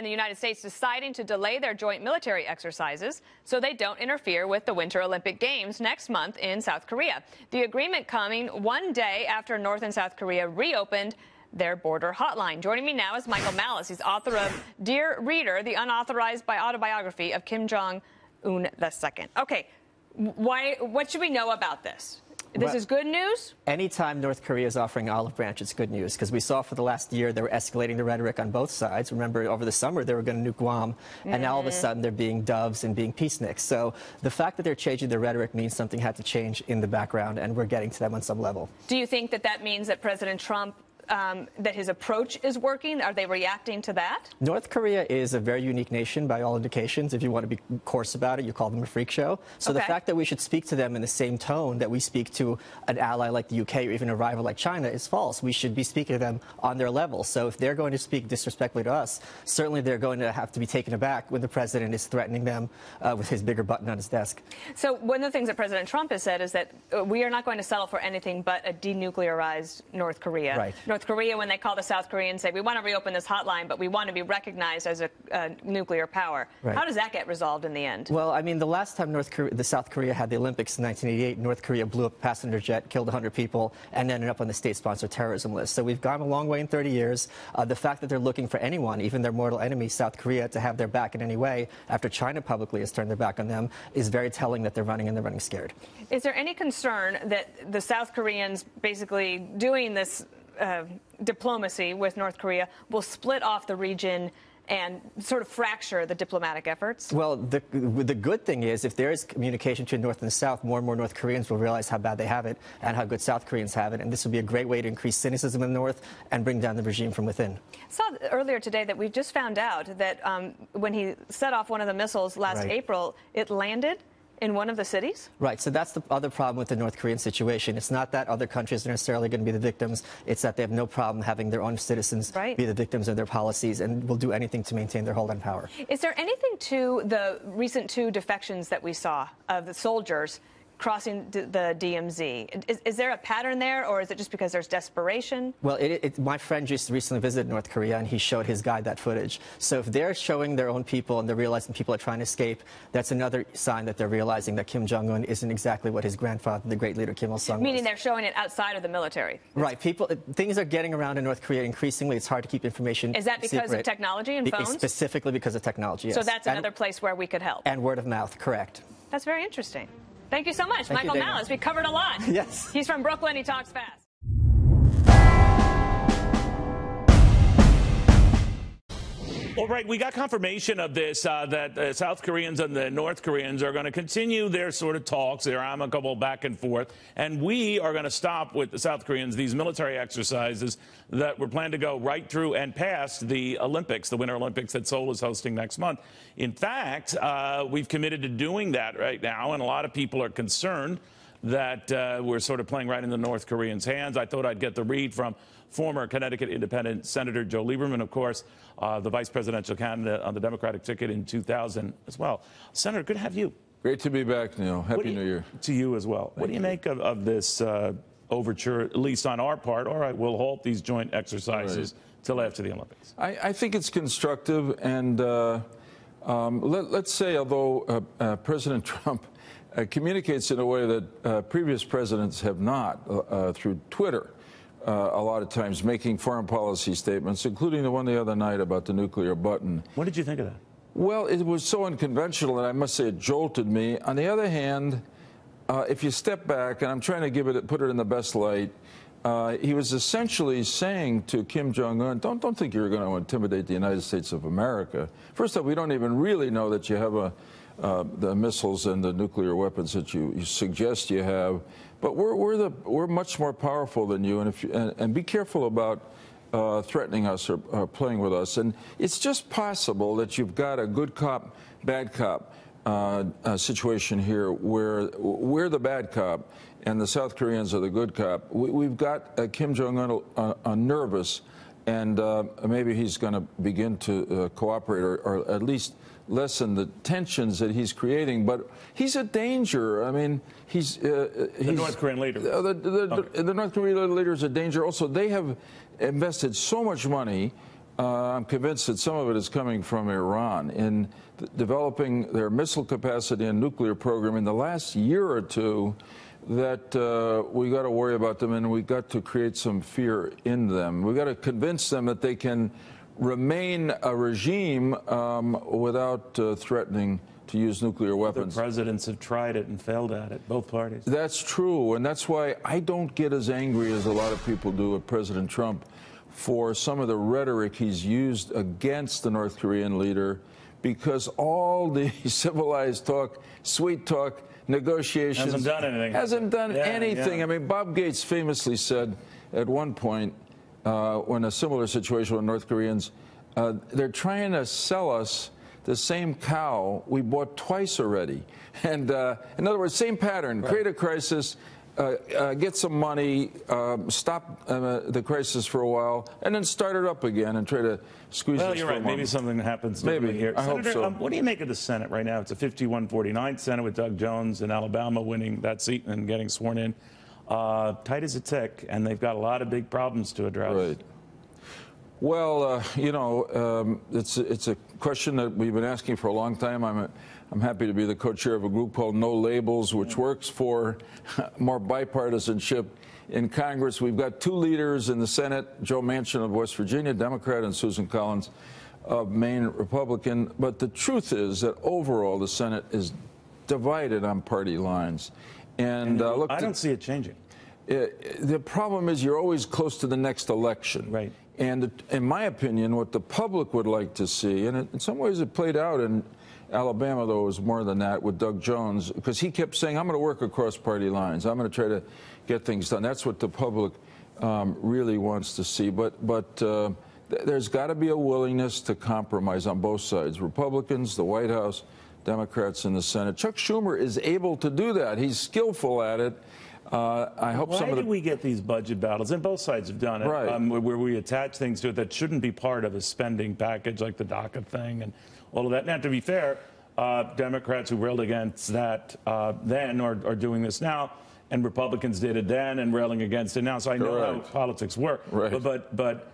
and the United States deciding to delay their joint military exercises so they don't interfere with the Winter Olympic Games next month in South Korea. The agreement coming one day after North and South Korea reopened their border hotline. Joining me now is Michael Malice. He's author of Dear Reader, the unauthorized autobiography of Kim Jong-un II. Okay, what should we know about this? This is good news? Anytime North Korea is offering an olive branch, it's good news, because we saw for the last year they were escalating the rhetoric on both sides. Remember, over the summer they were going to nuke Guam, and now all of a sudden they're being doves and being peaceniks. So the fact that they're changing their rhetoric means something had to change in the background, and we're getting to them on some level. Do you think that that means that President Trump that his approach is working? Are they reacting to that? North Korea is a very unique nation by all indications. If you want to be coarse about it, you call them a freak show. So the fact that we should speak to them in the same tone that we speak to an ally like the UK or even a rival like China is false. We should be speaking to them on their level. So if they're going to speak disrespectfully to us, certainly they're going to have to be taken aback when the president is threatening them with his bigger button on his desk. So one of the things that President Trump has said is that we are not going to settle for anything but a denuclearized North Korea. Right. North Korea, when they call the South Koreans, say, we want to reopen this hotline, but we want to be recognized as a nuclear power. Right. How does that get resolved in the end? Well, I mean, the last time the South Korea had the Olympics in 1988, North Korea blew up a passenger jet, killed 100 people, and ended up on the state-sponsored terrorism list. So we've gone a long way in 30 years. The fact that they're looking for anyone, even their mortal enemy, South Korea, to have their back in any way, after China publicly has turned their back on them, is very telling that they're running and they're running scared. Is there any concern that the South Koreans basically doing this diplomacy with North Korea will split off the region and sort of fracture the diplomatic efforts? Well, the good thing is if there is communication between North and the South, more and more North Koreans will realize how bad they have it and how good South Koreans have it. And this will be a great way to increase cynicism in the North and bring down the regime from within. I saw earlier today that we've just found out that when he set off one of the missiles last April, it landed in one of the cities? Right. So that's the other problem with the North Korean situation. It's not that other countries are necessarily going to be the victims. It's that they have no problem having their own citizens be the victims of their policies and will do anything to maintain their hold on power. Is there anything to the recent two defections that we saw of the soldiers crossing the DMZ? Is there a pattern there, or is it just because there's desperation? Well, my friend just recently visited North Korea, and he showed his guide that footage. So if they're showing their own people and they're realizing people are trying to escape, that's another sign that they're realizing that Kim Jong-un isn't exactly what his grandfather, the great leader Kim Il-sung, was. Meaning they're showing it outside of the military? Right. Things are getting around in North Korea increasingly. It's hard to keep information Is that because of technology and phones? Specifically because of technology, yes. So that's another place where we could help? And word of mouth, correct. That's very interesting. Thank you so much, Michael Malice. We covered a lot. Yes. He's from Brooklyn. He talks fast. All right, we got confirmation of this, that the South Koreans and the North Koreans are going to continue their sort of talks, their amicable back and forth, and we are going to stop with the South Koreans these military exercises that were planned to go right through and past the Olympics, the Winter Olympics that Seoul is hosting next month. In fact, we've committed to doing that right now, and a lot of people are concerned that we're sort of playing right in the North Koreans' hands. I thought I'd get the read from former Connecticut Independent Senator Joe Lieberman, of course, the vice presidential candidate on the Democratic ticket in 2000 as well. Senator, good to have you. Great to be back, Neil. Happy New Year. To you as well. What do you make of this overture, at least on our part? All right, we'll halt these joint exercises till after the Olympics. I think it's constructive, and let's say, although President Trump communicates in a way that previous presidents have not, through Twitter, a lot of times making foreign policy statements, including the one the other night about the nuclear button. What did you think of that? Well, it was so unconventional, and I must say it jolted me. On the other hand, if you step back, and I'm trying to put it in the best light, he was essentially saying to Kim Jong-un, don't think you're going to intimidate the United States of America. First off, we don't even really know that you have the missiles and the nuclear weapons that you suggest you have. But we're much more powerful than you, and be careful about threatening us or playing with us. And it's just possible that you've got a good cop, bad cop situation here where we're the bad cop and the South Koreans are the good cop. We've got Kim Jong-un nervous, and maybe he's going to begin to cooperate or at least lessen the tensions that he's creating. But he's a danger. I mean, he's the North Korean leader. The North Korean leader is a danger. Also, they have invested so much money I'm convinced that some of it is coming from Iran in developing their missile capacity and nuclear program in the last year or two, that we got to worry about them, and we got to create some fear in them. We got to convince them that they can remain a regime without threatening to use nuclear weapons. The presidents have tried it and failed at it, both parties. That's true, and that's why I don't get as angry as a lot of people do at President Trump for some of the rhetoric he's used against the North Korean leader, because all the civilized talk, sweet talk, negotiations hasn't done anything. I mean, Bob Gates famously said at one point, when a similar situation with North Koreans, they're trying to sell us the same cow we bought twice already. And in other words, same pattern, create a crisis, get some money, stop the crisis for a while, and then start it up again and try to squeeze it. Well, you're right. Maybe something happens maybe here. I Senator, hope so. What do you make of the Senate right now? It's a 51-49 Senate with Doug Jones in Alabama winning that seat and getting sworn in. Tight as a tick, and they've got a lot of big problems to address. Right. Well, you know, it's a question that we've been asking for a long time. I'm happy to be the co-chair of a group called No Labels, which works for more bipartisanship in Congress. We've got two leaders in the Senate, Joe Manchin of West Virginia, Democrat, and Susan Collins of Maine, Republican. But the truth is that overall the Senate is divided on party lines. And look, I don't see it changing. The problem is you're always close to the next election. Right. And in my opinion, what the public would like to see, and in some ways it played out in Alabama, though it was more than that, with Doug Jones, because he kept saying, I'm going to work across party lines. I'm going to try to get things done. That's what the public really wants to see. But there's got to be a willingness to compromise on both sides. Republicans, the White House, Democrats in the Senate. Chuck Schumer is able to do that. He's skillful at it. I hope Why do we get these budget battles? And both sides have done it, right. Where we attach things to it that shouldn't be part of a spending package, like the DACA thing and all of that. Now, to be fair, Democrats who railed against that then are doing this now, and Republicans did it then and railing against it now. So I know how politics work. Right. But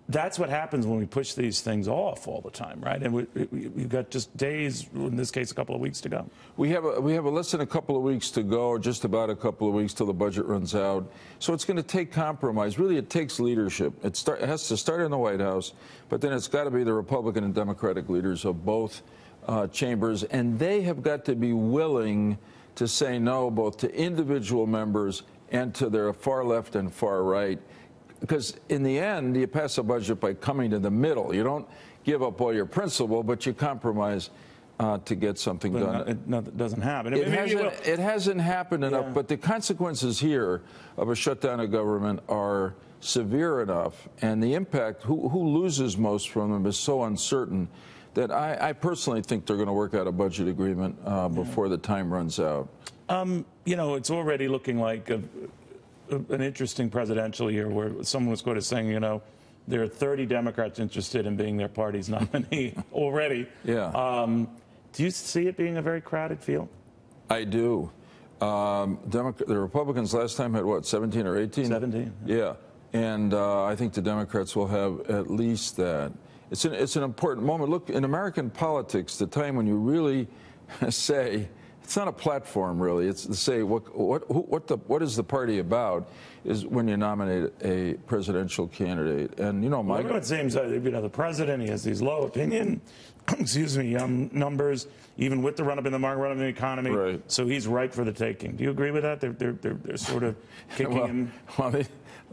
that's what happens when we push these things off all the time, right? And we've got just days, in this case, a couple of weeks to go. We have less than a couple of weeks to go, just about a couple of weeks till the budget runs out. So it's going to take compromise. Really, it takes leadership. It has to start in the White House, but then it's got to be the Republican and Democratic leaders of both chambers, and they have got to be willing to say no both to individual members and to their far left and far right. Because in the end, you pass a budget by coming to the middle. You don't give up all your principle, but you compromise to get something done. It doesn't happen. It hasn't happened enough, but the consequences here of a shutdown of government are severe enough, and the impact, who loses most from them, is so uncertain that I personally think they're going to work out a budget agreement before the time runs out. You know, it's already looking like an interesting presidential year where someone was quoted saying, you know, there are 30 Democrats interested in being their party's nominee already. Yeah. Do you see it being a very crowded field? I do. The Republicans last time had, what, 17 or 18? 17. Yeah. And I think the Democrats will have at least that. It's an important moment. Look, in American politics, the time when you really say, it's not a platform, really. It's to say what is the party about is when you nominate a presidential candidate. And you know, it seems you know, the president, he has these low opinion, excuse me, numbers, even with the run up in the market, run up in the economy. Right. So he's ripe for the taking. Do you agree with that? They're sort of kicking him. Well,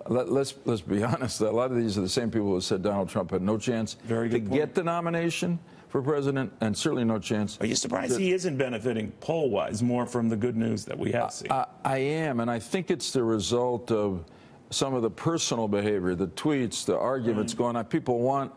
let's be honest. A lot of these are the same people who said Donald Trump had no chance to get the nomination for president, and certainly no chance. Are you surprised he isn't benefiting poll-wise more from the good news that we have seen? I am, and I think it's the result of some of the personal behavior, the tweets, the arguments going on. People want,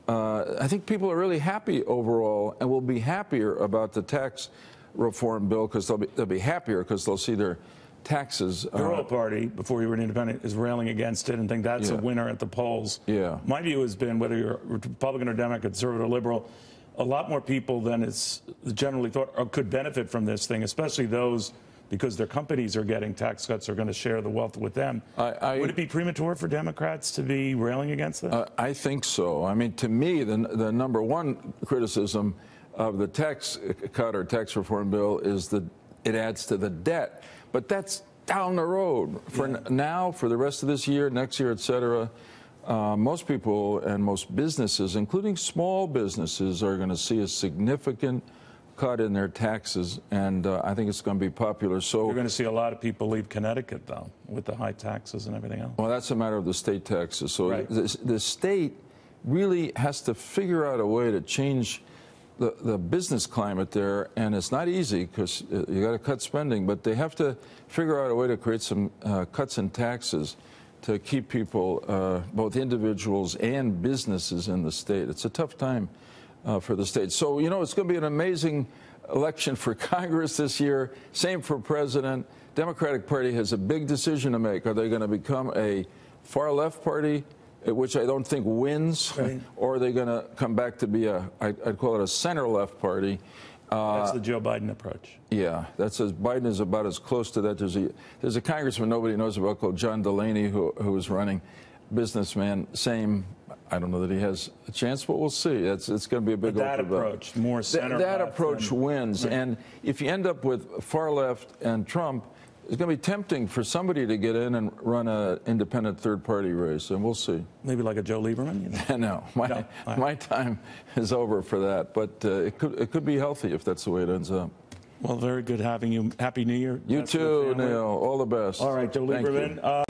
I think people are really happy overall and will be happier about the tax reform bill because they'll be happier because they'll see their taxes. The Rural Party, before you were an independent, is railing against it and think that's a winner at the polls. Yeah. My view has been, whether you're Republican or Democrat, conservative or liberal, a lot more people than it's generally thought could benefit from this thing, especially those because their companies are getting tax cuts, are going to share the wealth with them. Would it be premature for Democrats to be railing against that? I think so. I mean, to me, the number one criticism of the tax cut or tax reform bill is that it adds to the debt. But that's down the road. For now, for the rest of this year, next year, et cetera, most people and most businesses, including small businesses, are going to see a significant cut in their taxes, and I think it's going to be popular. So you're going to see a lot of people leave Connecticut, though, with the high taxes and everything else. Well, that's a matter of the state taxes. So right. the state really has to figure out a way to change the business climate there, and it's not easy because you got to cut spending, but they have to figure out a way to create some cuts in taxes to keep people, both individuals and businesses in the state. It's a tough time for the state. So, you know, it's going to be an amazing election for Congress this year. Same for president. Democratic Party has a big decision to make. Are they going to become a far left party, which I don't think wins, right, or are they going to come back to be I'd call it a center-left party? That's the Joe Biden approach. Yeah, Biden is about as close to that. There's a congressman nobody knows about called John Delaney who is running, businessman, same. I don't know that he has a chance, but we'll see. It's going to be a big that approach, more center. That approach wins, and if you end up with far left and Trump, it's going to be tempting for somebody to get in and run an independent third-party race, and we'll see. Maybe like a Joe Lieberman? You know? No, my time is over for that, but it could be healthy if that's the way it ends up. Well, very good having you. Happy New Year. You too, Neil. All the best. All right, Joe Lieberman.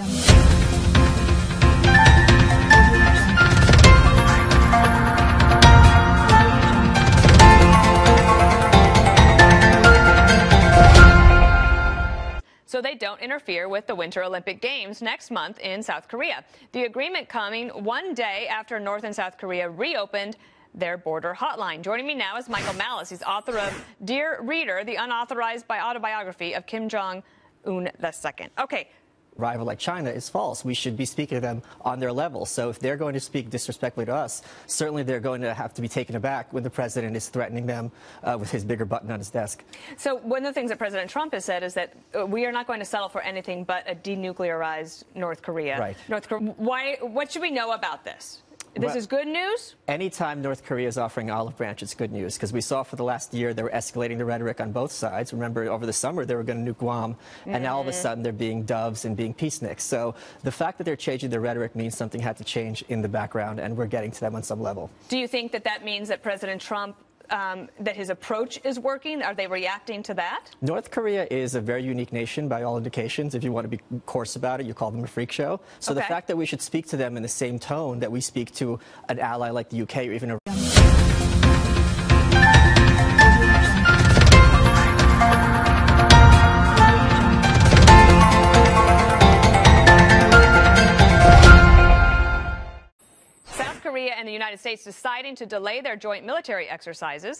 So they don't interfere with the Winter Olympic Games next month in South Korea. The agreement coming one day after North and South Korea reopened their border hotline. Joining me now is Michael Malice. He's author of Dear Reader, the unauthorized autobiography of Kim Jong-un II. Okay. Rival like China is false. We should be speaking to them on their level. So if they're going to speak disrespectfully to us, certainly they're going to have to be taken aback when the president is threatening them with his bigger button on his desk. So one of the things that President Trump has said is that we are not going to settle for anything but a denuclearized North Korea. Right. What should we know about this? This is good news? Anytime North Korea is offering an olive branch, it's good news, because we saw for the last year they were escalating the rhetoric on both sides. Remember, over the summer, they were going to nuke Guam, and now all of a sudden they're being doves and being peaceniks. So the fact that they're changing their rhetoric means something had to change in the background, and we're getting to them on some level. Do you think that that means that President Trump that his approach is working? Are they reacting to that? North Korea is a very unique nation by all indications. If you want to be coarse about it, you call them a freak show. So the fact that we should speak to them in the same tone that we speak to an ally like the UK or even a South Korea and the United States deciding to delay their joint military exercises.